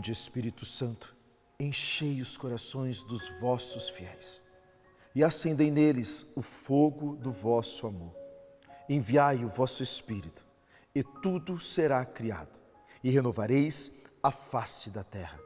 Vinde, Espírito Santo, enchei os corações dos vossos fiéis e acendei neles o fogo do vosso amor. Enviai o vosso Espírito e tudo será criado e renovareis a face da terra.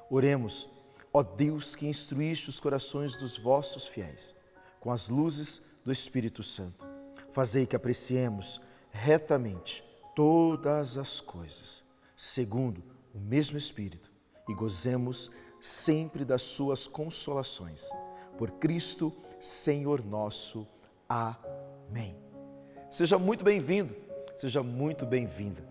Oremos, ó Deus que instruíste os corações dos vossos fiéis com as luzes do Espírito Santo. Fazei que apreciemos retamente todas as coisas, segundo o mesmo Espírito, e gozemos sempre das suas consolações. Por Cristo, Senhor nosso. Amém. Seja muito bem-vindo, seja muito bem-vinda.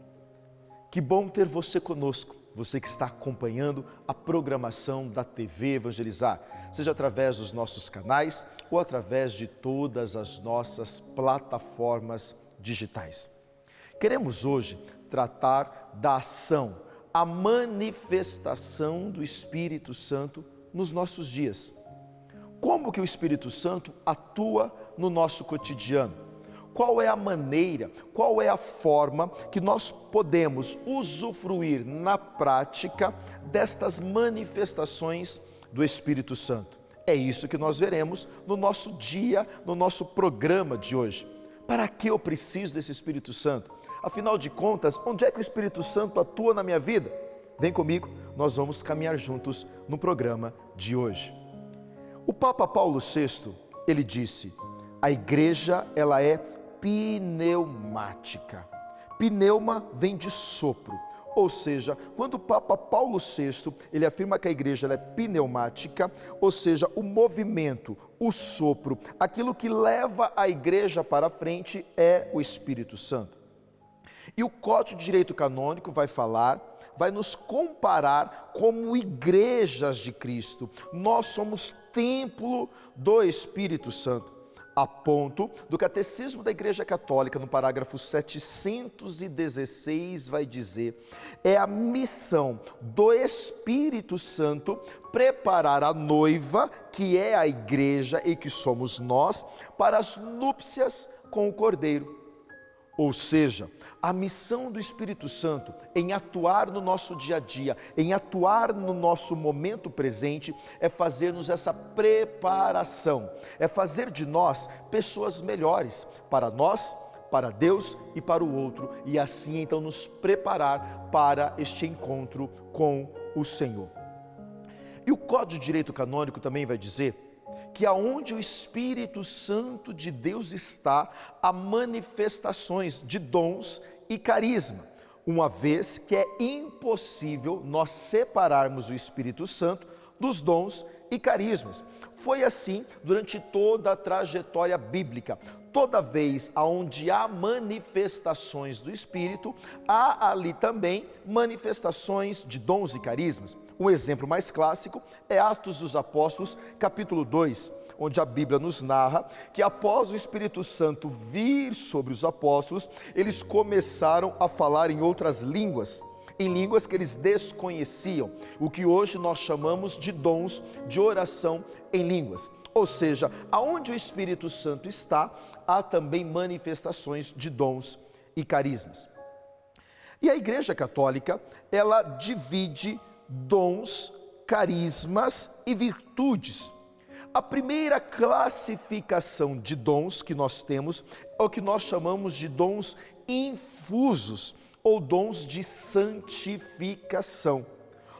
Que bom ter você conosco, você que está acompanhando a programação da TV Evangelizar, seja através dos nossos canais ou através de todas as nossas plataformas digitais. Queremos hoje tratar da ação, a manifestação do Espírito Santo nos nossos dias. Como que o Espírito Santo atua no nosso cotidiano? Qual é a maneira, qual é a forma que nós podemos usufruir na prática destas manifestações do Espírito Santo? É isso que nós veremos no nosso dia, no nosso programa de hoje. Para que eu preciso desse Espírito Santo? Afinal de contas, onde é que o Espírito Santo atua na minha vida? Vem comigo, nós vamos caminhar juntos no programa de hoje. O Papa Paulo VI, ele disse, a igreja ela é pneumática. Pneuma vem de sopro, ou seja, quando o Papa Paulo VI, ele afirma que a igreja ela é pneumática, ou seja, o movimento, o sopro, aquilo que leva a igreja para frente é o Espírito Santo. E o Código de Direito Canônico vai nos comparar como igrejas de Cristo. Nós somos templo do Espírito Santo, a ponto do Catecismo da Igreja Católica, no parágrafo 716, vai dizer, é a missão do Espírito Santo preparar a noiva, que é a igreja e que somos nós, para as núpcias com o Cordeiro. Ou seja, a missão do Espírito Santo em atuar no nosso dia a dia, em atuar no nosso momento presente, é fazer-nos essa preparação, é fazer de nós pessoas melhores para nós, para Deus e para o outro, e assim então nos preparar para este encontro com o Senhor. E o Código de Direito Canônico também vai dizer que aonde o Espírito Santo de Deus está, há manifestações de dons e carisma, uma vez que é impossível nós separarmos o Espírito Santo dos dons e carismas. Foi assim durante toda a trajetória bíblica. Toda vez aonde há manifestações do Espírito, há ali também manifestações de dons e carismas. Um exemplo mais clássico é Atos dos Apóstolos, capítulo 2, onde a Bíblia nos narra que após o Espírito Santo vir sobre os apóstolos, eles começaram a falar em outras línguas, em línguas que eles desconheciam, o que hoje nós chamamos de dons de oração em línguas. Ou seja, aonde o Espírito Santo está, há também manifestações de dons e carismas. E a Igreja Católica, ela divide dons, carismas e virtudes. A primeira classificação de dons que nós temos é o que nós chamamos de dons infusos ou dons de santificação.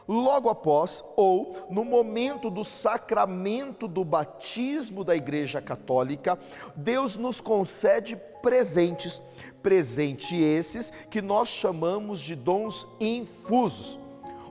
Logo após ou no momento do sacramento do batismo da Igreja Católica, Deus nos concede presentes esses que nós chamamos de dons infusos.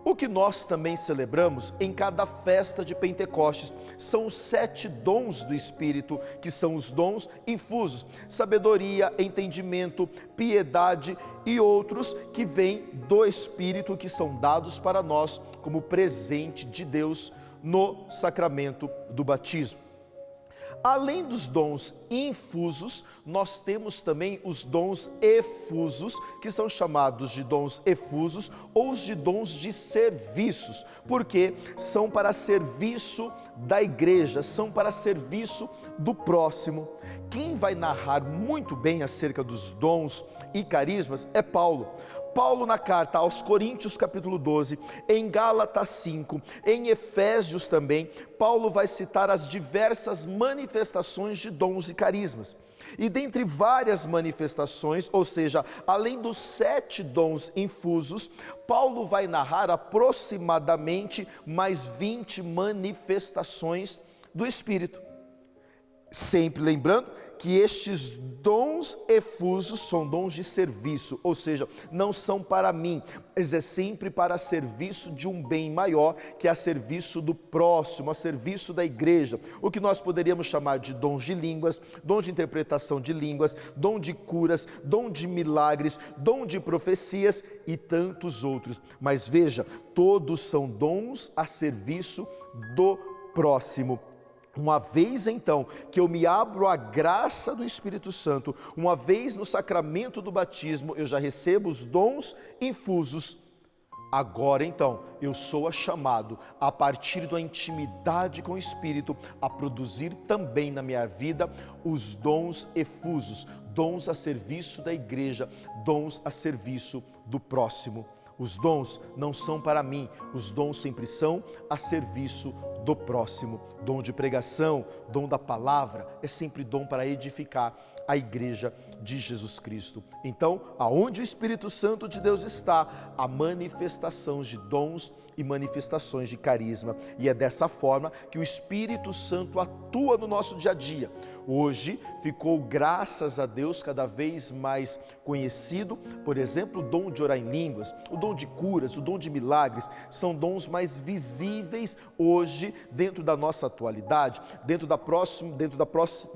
O que nós também celebramos em cada festa de Pentecostes são os 7 dons do Espírito, que são os dons infusos: sabedoria, entendimento, piedade e outros que vêm do Espírito, que são dados para nós como presente de Deus no sacramento do batismo. Além dos dons infusos, nós temos também os dons efusos, que são chamados de dons efusos ou os de dons de serviços, porque são para serviço da igreja, são para serviço do próximo. Quem vai narrar muito bem acerca dos dons e carismas é Paulo. Paulo na carta aos Coríntios capítulo 12, em Gálatas 5, em Efésios também, Paulo vai citar as diversas manifestações de dons e carismas. E dentre várias manifestações, ou seja, além dos 7 dons infusos, Paulo vai narrar aproximadamente mais 20 manifestações do Espírito. Sempre lembrando que estes dons efusos são dons de serviço, ou seja, não são para mim, mas é sempre para serviço de um bem maior, que é a serviço do próximo, a serviço da igreja. O que nós poderíamos chamar de dons de línguas, dom de interpretação de línguas, dom de curas, dom de milagres, dom de profecias e tantos outros. Mas veja, todos são dons a serviço do próximo. Uma vez então que eu me abro à graça do Espírito Santo, uma vez no sacramento do batismo, eu já recebo os dons infusos. Agora então, eu sou chamado, a partir da intimidade com o Espírito, a produzir também na minha vida os dons efusos, dons a serviço da igreja, dons a serviço do próximo. Os dons não são para mim, os dons sempre são a serviço do próximo. Dom de pregação, dom da palavra, é sempre dom para edificar a igreja de Jesus Cristo. Então, aonde o Espírito Santo de Deus está, a manifestação de dons e manifestações de carisma. E é dessa forma que o Espírito Santo atua no nosso dia a dia. Hoje ficou, graças a Deus, cada vez mais conhecido, por exemplo, o dom de orar em línguas, o dom de curas, o dom de milagres, são dons mais visíveis hoje dentro da nossa atualidade, dentro da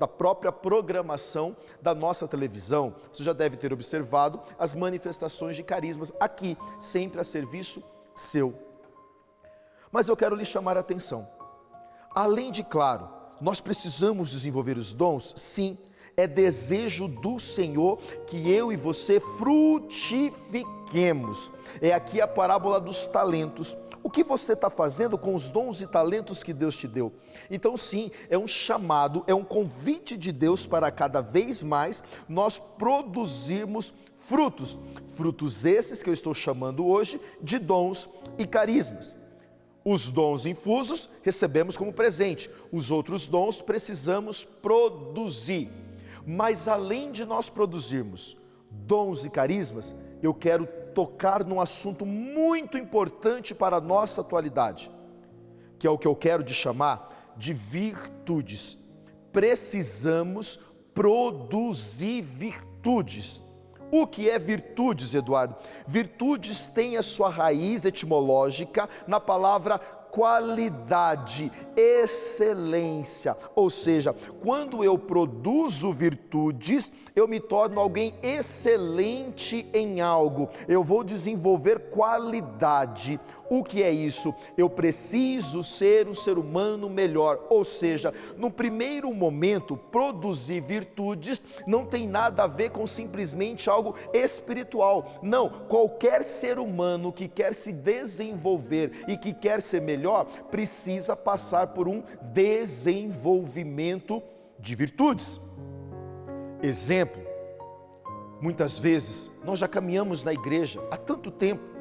própria programação da nossa televisão. Você já deve ter observado as manifestações de carismas aqui, sempre a serviço seu. Mas eu quero lhe chamar a atenção. Além de, claro, nós precisamos desenvolver os dons, sim, é desejo do Senhor que eu e você frutifiquemos. É aqui a parábola dos talentos. O que você está fazendo com os dons e talentos que Deus te deu? Então sim, é um chamado, é um convite de Deus para cada vez mais nós produzirmos frutos. Frutos esses que eu estou chamando hoje de dons e carismas. Os dons infusos recebemos como presente, os outros dons precisamos produzir. Mas além de nós produzirmos dons e carismas, eu quero tocar num assunto muito importante para a nossa atualidade, que é o que eu quero chamar de virtudes. Precisamos produzir virtudes. O que é virtudes, Eduardo? Virtudes tem a sua raiz etimológica na palavra qualidade, excelência. Ou seja, quando eu produzo virtudes, eu me torno alguém excelente em algo. Eu vou desenvolver qualidade. O que é isso? Eu preciso ser um ser humano melhor. Ou seja, no primeiro momento, produzir virtudes não tem nada a ver com simplesmente algo espiritual. Não, qualquer ser humano que quer se desenvolver e que quer ser melhor, precisa passar por um desenvolvimento de virtudes. Exemplo, muitas vezes nós já caminhamos na igreja há tanto tempo,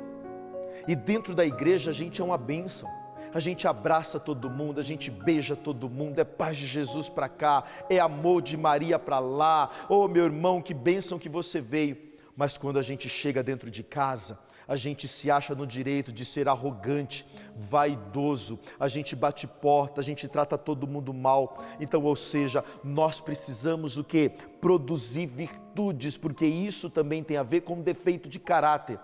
e dentro da igreja a gente é uma bênção, a gente abraça todo mundo, a gente beija todo mundo, é paz de Jesus para cá, é amor de Maria para lá. Oh meu irmão, que bênção que você veio. Mas quando a gente chega dentro de casa, a gente se acha no direito de ser arrogante, vaidoso, a gente bate porta, a gente trata todo mundo mal. Então, ou seja, nós precisamos o quê? Produzir virtudes, porque isso também tem a ver com defeito de caráter.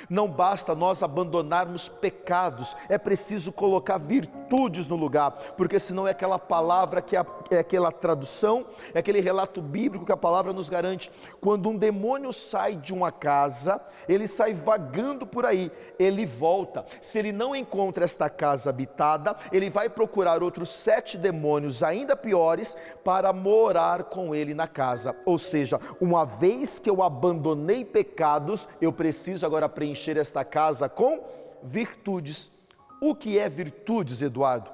Não basta nós abandonarmos pecados, é preciso colocar virtudes no lugar, porque senão é aquela palavra que é aquela tradução, é aquele relato bíblico que a palavra nos garante. Quando um demônio sai de uma casa, ele sai vagando por aí, ele volta. Se ele não encontra esta casa habitada, ele vai procurar outros 7 demônios ainda piores para morar com ele na casa. Ou seja, uma vez que eu abandonei pecados, eu preciso agora preencher esta casa com virtudes. O que é virtudes, Eduardo?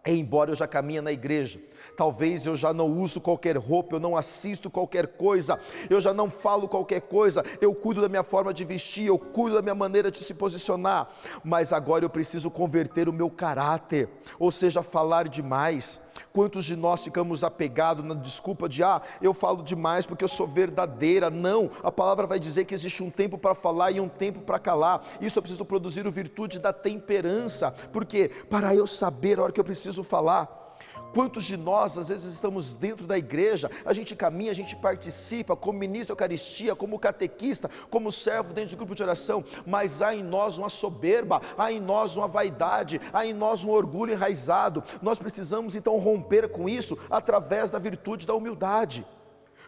Embora eu já caminhe na igreja, talvez eu já não uso qualquer roupa, eu não assisto qualquer coisa, eu já não falo qualquer coisa, eu cuido da minha forma de vestir, eu cuido da minha maneira de se posicionar, mas agora eu preciso converter o meu caráter, ou seja, falar demais. Quantos de nós ficamos apegados na desculpa de, eu falo demais porque eu sou verdadeira? Não, a palavra vai dizer que existe um tempo para falar e um tempo para calar. Isso eu preciso produzir a virtude da temperança. Por quê? Para eu saber a hora que eu preciso falar. Quantos de nós, às vezes, estamos dentro da igreja, a gente caminha, a gente participa, como ministro da Eucaristia, como catequista, como servo dentro de grupo de oração, mas há em nós uma soberba, há em nós uma vaidade, há em nós um orgulho enraizado. Nós precisamos então romper com isso através da virtude da humildade.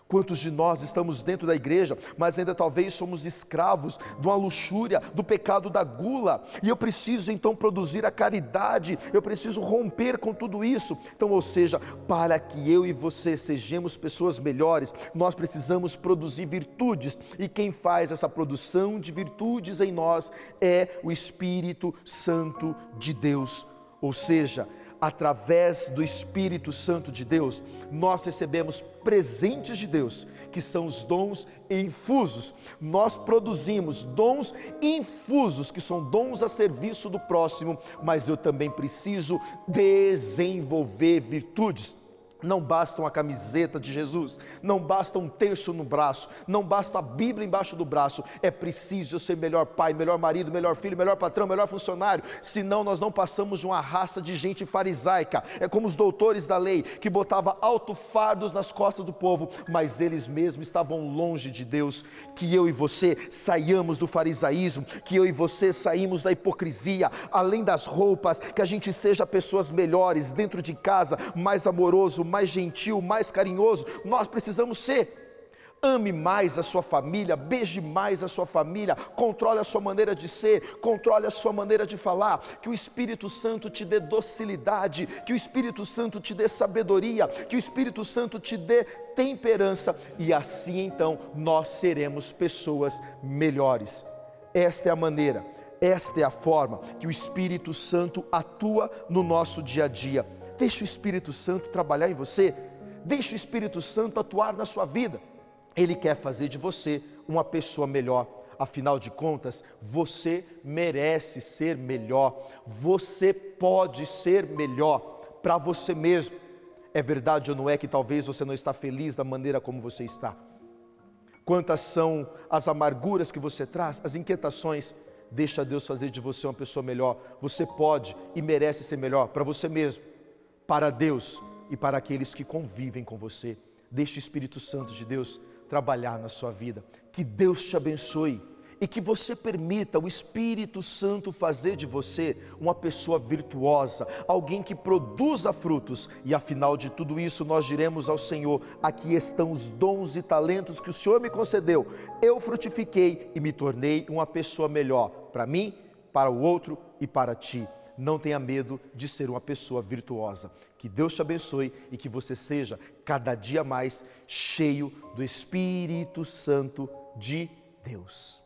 Quantos de nós estamos dentro da igreja, mas ainda talvez somos escravos de uma luxúria, do pecado da gula, e eu preciso então produzir a caridade, eu preciso romper com tudo isso. Então, ou seja, para que eu e você sejamos pessoas melhores, nós precisamos produzir virtudes, e quem faz essa produção de virtudes em nós é o Espírito Santo de Deus, ou seja, através do Espírito Santo de Deus, nós recebemos presentes de Deus, que são os dons infusos. Nós produzimos dons infusos, que são dons a serviço do próximo, mas eu também preciso desenvolver virtudes. Não basta uma camiseta de Jesus, não basta um terço no braço, não basta a Bíblia embaixo do braço, é preciso eu ser melhor pai, melhor marido, melhor filho, melhor patrão, melhor funcionário, senão nós não passamos de uma raça de gente farisaica. É como os doutores da lei, que botavam alto fardos nas costas do povo, mas eles mesmos estavam longe de Deus. Que eu e você saiamos do farisaísmo, que eu e você saímos da hipocrisia, além das roupas, que a gente seja pessoas melhores dentro de casa, mais amoroso, mais gentil, mais carinhoso. Nós precisamos ser. Ame mais a sua família, beije mais a sua família, controle a sua maneira de ser, controle a sua maneira de falar, que o Espírito Santo te dê docilidade, que o Espírito Santo te dê sabedoria, que o Espírito Santo te dê temperança, e assim então nós seremos pessoas melhores. Esta é a maneira, esta é a forma que o Espírito Santo atua no nosso dia a dia. Deixa o Espírito Santo trabalhar em você, deixa o Espírito Santo atuar na sua vida. Ele quer fazer de você uma pessoa melhor. Afinal de contas, você merece ser melhor, você pode ser melhor para você mesmo. É verdade ou não é que talvez você não está feliz da maneira como você está? Quantas são as amarguras que você traz, as inquietações? Deixa Deus fazer de você uma pessoa melhor. Você pode e merece ser melhor para você mesmo, para Deus e para aqueles que convivem com você. Deixe o Espírito Santo de Deus trabalhar na sua vida. Que Deus te abençoe e que você permita o Espírito Santo fazer de você uma pessoa virtuosa, alguém que produza frutos. E afinal de tudo isso nós diremos ao Senhor: aqui estão os dons e talentos que o Senhor me concedeu. Eu frutifiquei e me tornei uma pessoa melhor para mim, para o outro e para ti. Não tenha medo de ser uma pessoa virtuosa. Que Deus te abençoe e que você seja cada dia mais cheio do Espírito Santo de Deus.